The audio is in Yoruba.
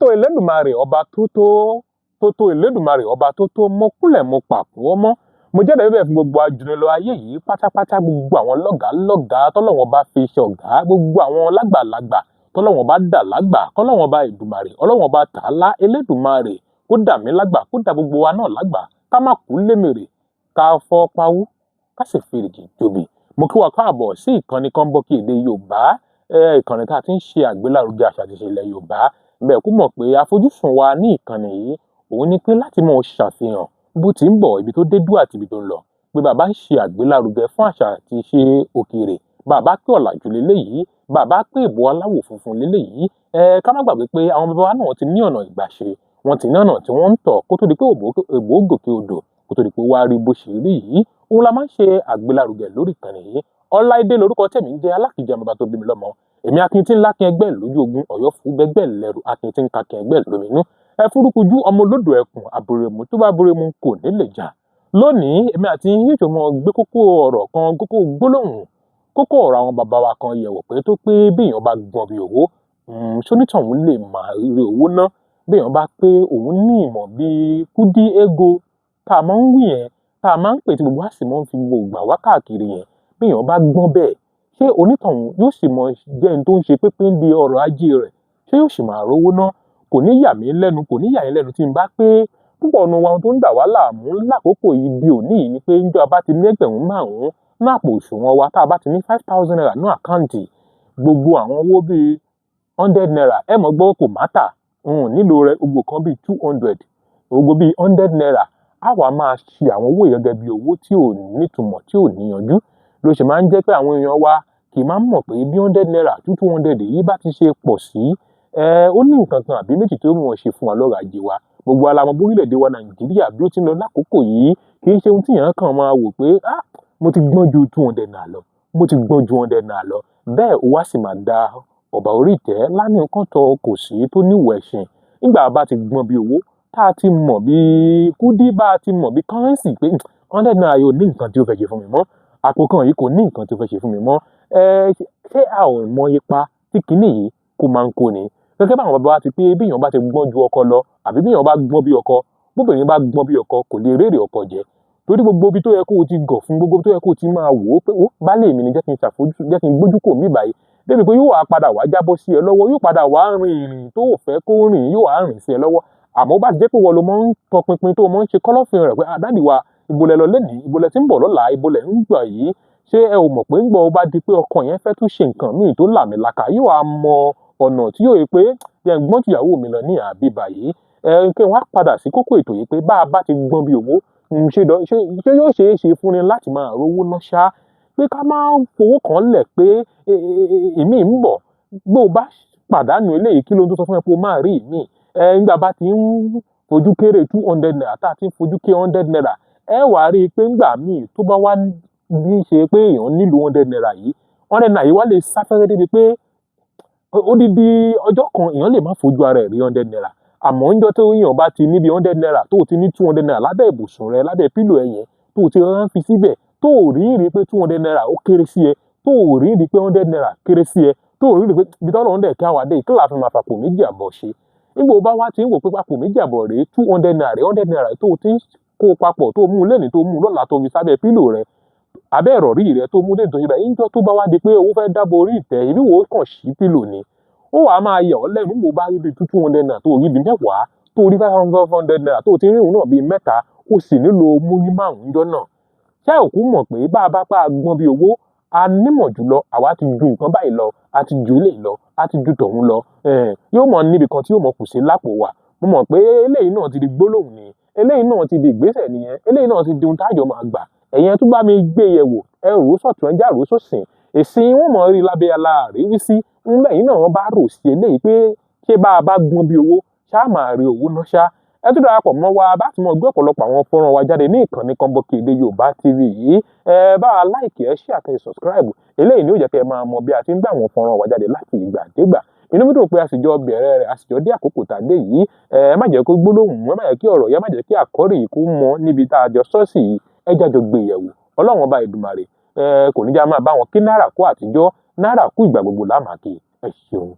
tó Elédùmarè ọba tó Elédùmarè ọba tó mo kúnlẹ̀ mo pàkún ọmọ mo jẹ́ bẹ́ẹ̀ fún gbogbo ajùnilọ ayé yìí pátápátá gbogbo àwọn lọ́gàá tọ́lọ́wọ́n bá fi ṣe ọ̀gá gbogbo àwọn lágbàlagbà tọ́lọ́wọ́n bá dà lágbà kọ́lọ́wọ́n bá Èdùmàrè ọlọ́wọ́n bá Tàálá Elédùmarè kó dà mí lágbà kó dà gbogbo wa náà lágbà ká má kú lémèrè ká fọ́ pawú ká sì fèrèjì jòbì mo kí wa káàbọ̀ sí ìkànnì Kọ́ńbọ́ọ̀kì Èdè Yorùbá ìkànnì tá a ti ń ṣe àgbélárugẹ àṣà àti ìṣe ilẹ̀ Yorùbá bẹ́ẹ̀ kú mọ̀ pé àfojúsùn wa ní ìkànnì yìí òun ni pé láti mọ̀ ṣàfihàn bó ti ń bọ̀ ibi tó dé dúró àti ibi tó ń lọ pé bàbá ń ṣe àgbélárugẹ fún àṣà àti ìṣe òkèèrè bàbá pé ọ̀làjú leléyìí bàbá pé ìbò aláwọ̀ funfun leléyìí ká má gbàgbé pé àwọn bàbá náà ti ní ọ̀nà ìgbàṣe wọn ti ní ọ̀nà tí wọ́n ń tọ̀ kó tó di pé èbó gòkè odò kó tó di pé wá rí bó ṣe rí yìí òun la máa ń ṣe àgbélárugẹ lórí ìkànnì yìí Ọláìdé lórúkọ tèmi ń jẹ́ alákìjà bàbá tó bí mi lọ́mọ èmi akin lákin ẹgbẹ́ lójú ogun Ọ̀yọ́ fún gbẹgbẹ́ lẹ́rù akin tí ń kakin ẹgbẹ́ lóminú ẹ fúrúkujú ọmọ olódò ẹkùn àbúrèmù tó bá búrèmù kò ní lè jà lónìí èmi àti yín tó mọ gbé kókó ọ̀rọ̀ kan kókó gbólóhùn kókó ọ̀rọ̀ àwọn bàbá wa kan yẹ̀wò pé tó pé béèyàn bá gbọ́n bí owó sónítọ̀hún lè máa rí owó ná béèyàn bá pé òun ní ìmọ̀ bíi kúdí ego tá a máa ń wí yẹn tá a máa ń pè tí gbogbo àsì máa ń fi gbogbo ìgbà wá káàkiri yẹn béèyàn bá gbọ́n bẹ́ẹ̀ ṣé onítọ̀hún yóò sì mọ jẹ́ ẹni tó ń ṣe pépé ń di ọrọ̀ ajé rẹ̀ ṣé yóò sì máa rówó ná kò ní yà mí lẹ́nu kò ní yà yín lẹ́nu tí n bá pé púpọ̀ ọ̀nà wa tó ń dà wá láàmú lákòókò yìí di òní yìí ni pé njọ́ a bá ti ní ẹgbẹ̀rún márùn-ún ní àpò òṣùwọ̀n wa tá a bá ti ní 5,000 naira ní àkáǹtì gbogbo àwọn owó bíi 100 naira ẹ mọ̀ gbọ́ kò mátà nílò rẹ gbogbo kan bíi 200 gbogbo bíi 100 naira á wàá máa ṣe àwọn owó gẹ́gẹ́ bíi owó tí ò nítumọ̀ tí ò níyanjú ló ṣe máa ń jẹ́ pé àwọn èèyàn wa kì í máa mọ̀ pé bí 100 naira 200 yìí bá ti ṣe pọ̀ sí ó ní nǹkan kan àbí méjì tó mú wọn ṣe fún wa lọ́rọ̀ ajé wa gbogbo alamọ bórílẹ̀-èdè wa Nàìjíríà bí ó ti ń lọ lákòókò yìí kì í ṣe ohun tí èèyàn kàn máa wò pé mo ti gbọ́n ju 200 naira lọ mo ti gbọ́n ju 100 naira lọ bẹ́ẹ̀ ó wá sì máa da ọ̀bà orí ìtẹ́ lámì nǹkan tó kò sí tó níwò ẹ̀sìn nígbà bá ti gbọ́n bí owó tá a ti mọ̀ bí kúdí bá a ti mọ̀ bí kọ́rẹ́nsì pé 100 naira yóò ní nǹkan tí ó fẹ́ ṣe fún mi mọ́ àpò kan yìí kò ní nǹkan tí ó fẹ́ ṣe fún mi mọ́ ṣé a ò mọ ipa tí kinní yìí kó máa ń kó ni gẹ́gẹ́ bá àwọn bàbá wa ti pé bíyàn bá ti gbọ́n ju ọkọ lọ àbí bíyàn bá gbọ́n bí ọkọ bóbìnrin bá gbọ́n bí ọkọ kò lè rèrè ọkọ jẹ torí gbogbo ibi tó yẹ kó o ti gọ̀ fún gbogbo tó yẹ kó o ti máa wò ó pé ó baálé mi ni jẹ́ kí n gbójú kò mí báyìí débi pé yóò wá padà wá jábọ́ sí ẹ lọ́wọ́ yóò padà wá rin ìrìn tó ò fẹ́ kó rìn yóò wá rìn sí ẹ lọ́wọ́ àmọ́ bá jẹ́ pé wọ́n ló máa ń tọpinpin tó máa ń ṣe kọ́lọ́fin rẹ̀ pé àdáàdì wa ìbòlẹ̀ lọ lẹ́nìí ìbòlẹ̀ tí ń bọ̀ lọ́la ìbòlẹ̀ ń gbà yìí ṣé ẹ ò mọ̀ pé ń gbọ́ ó bá di pé ọkọ yẹn fẹ́ tún ṣe nǹkan míì tó làmìlaka yóò á mọ ọ̀nà tí yóò yẹ pé yẹn gbọ́n tìyàwó mi lọ ní àbíbà yìí kí wọ́n á padà sí kókó ètò yìí pé bá a bá ti gbọ́n bí owó ṣé yóò ṣeé ṣe fún ni láti máa rówó ná ṣá pé ká máa fowó kan lẹ̀ pé èmi ń bọ̀ bó o bá pàdánù eléyìí kí ló ń tó sọ fún ẹ pé o máa rí ìmí nígbà bá ti ń fojú kéré 200 naira tá a ti ń fojú kéré 100 naira ẹ wàá rí i pé ńgbà míì tó bá wá bí í ṣe pé èèyàn nílò 100 naira yìí 100 naira yìí wá lè sáfẹ́rẹ́ débi pé odidi ọjọ́ kan èèyàn lè má fojú ara ẹ̀ rí 100 naira àmọ́ ńjọ́ tó èèyàn bá ti níbi 100 naira tó ti ní 200 naira lábẹ́ ìbùsùn rẹ lábẹ́ pílò ẹ yẹn tó ti rán fi síbẹ̀ tó rí pé 200 naira ó kéré sí ẹ tó rí pé 100 naira kéré sí ẹ tó rí pé ibi tọ́lọ́ ń dẹ̀ kí àwàdé ìkílà fi máa fàpò méjì àbọ̀ ṣe nígbà ó bá wá ti ń wò pé papò méjì àbọ̀ rèé 200 naira 100 naira tó ti ń kó papọ̀ tó mú lẹ́ni tó mú lọ́la tó fi sábẹ́ pílò rẹ abẹ́ ìrọ̀rí rẹ tó mú lẹ́ni tó ṣe báyìí níjọ́ tó bá wá di pé owó fẹ́ dábò orí ìtẹ́ ìbí wo kàn sí pílò ni ó wàá máa yà ọ́ lẹ́nu mo bá rí bíi 200 naira tó rí bíi mẹ́wàá tó rí 500 naira tó ti rírun náà bíi mẹ́ta ó sì nílò múrí márùn-ún jọ náà ṣé òkú mọ̀ pé bá a bá pa gbọ́n bí owó a nímọ̀ jùlọ àwa ti ju nǹkan báyìí lọ a ti ju ilé lọ a ti ju tọ̀hún lọ yóò mọ̀ níbi kan tí yóò mọ̀ kù sí lápò wa mo mọ̀ pé eléyìí náà ti di gbólóhùn ni eléyìí náà ti di ìgbésẹ̀ nìyẹn eléyìí náà ti di ohun tájọ máa gbà ẹ̀yẹn tún bá mi gbé yẹ̀ wò ẹ rò ó sọ̀tún ẹjẹ́ àrò sósìn èsì wọn mọ̀ rí lábẹ́ aláàríwí sí ńlẹ̀ yìí náà wọ́n bá rò sí eléyìí pé ṣé bá a bá gbọ́n bí owó ṣá máa rí owó náà ṣá ẹ tún darapọ̀ mọ́ wa bá ti mọ̀ gbé ọ̀pọ̀lọpọ̀ àwọn fọ́nrán wa jáde ní ìkànnì Kọ́ńbọ́ọ̀kì Èdè Yorùbá TV yìí bá a láìkì ẹ ṣí àtẹ subscribe eléyìí ni ó jẹ́ kẹ́ ẹ máa mọ bí a ti ń gbé àwọn fọ́nrán wa jáde láti ìgbà dégbà inú mi dùn pé a sì jọ bẹ̀rẹ̀ rẹ̀ a sì jọ dé àkókò tá a dé yìí ẹ má jẹ́ kó gbólóhùn ẹ má jẹ́ kí ọ̀rọ̀ yẹ má jẹ́ kí àkọ́rì yìí kó mọ níbi tá a jọ sọ́ọ̀sì yìí ẹ jájọ gbé yẹ̀wò Ọlọ́run ọba Èdùmàrè kò ní já máa bá wọn kí náírà kó àtijọ́ náírà kú ìgbà gbogbo lámàkì ẹ ṣeun.